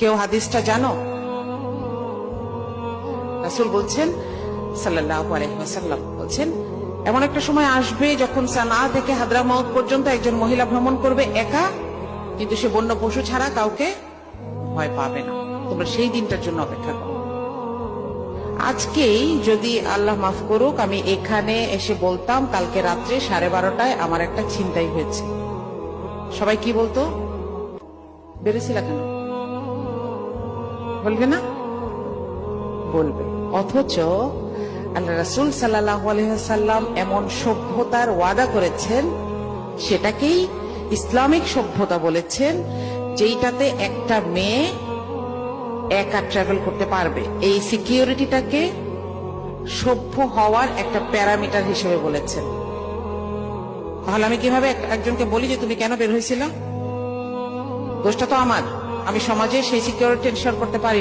কেউ হাদিসটা জানো? রাসূল বলছেন সাল্লাল্লাহু আলাইহি ওয়াসাল্লাম বলছেন, এমন একটা সময় আসবে যখন সানা থেকে হাদরামাউত পর্যন্ত একজন মহিলা ভ্রমণ করবে একা, কিন্তু সে বন্য পশু ছাড়া কাউকে ভয় পাবে না। তোমরা সেই দিনটার জন্য অপেক্ষা করো। আজকেই যদি আল্লাহ মাফ করুক আমি এখানে এসে বলতাম কালকে রাত্রে 12:30টায় আমার একটা ছিনতাই হয়েছে, সবাই কি বলতো? বেরোছিল কেন? বলবে না? বলবে। অথচ আল্লাহ রাসূল সাল্লাল্লাহু আলাইহি ওয়াসাল্লাম এমন সভ্যতার ওয়াদা করেছেন, সেটাকেই ইসলামিক সভ্যতা বলেছেন, যেইটাতে একটা মেয়ে একা ট্রাভেল করতে পারবে। এই সিকিউরিটিটাকে সভ্য হওয়ার একটা প্যারামিটার হিসেবে বলেছেন। তাহলে আমি কিভাবে একজনকে বলি যে তুমি কেন বের হয়েছিল? দোষটা তো আমার, আমি সমাজে সেই সিকিউরিটি এনশিওর করতে পারি।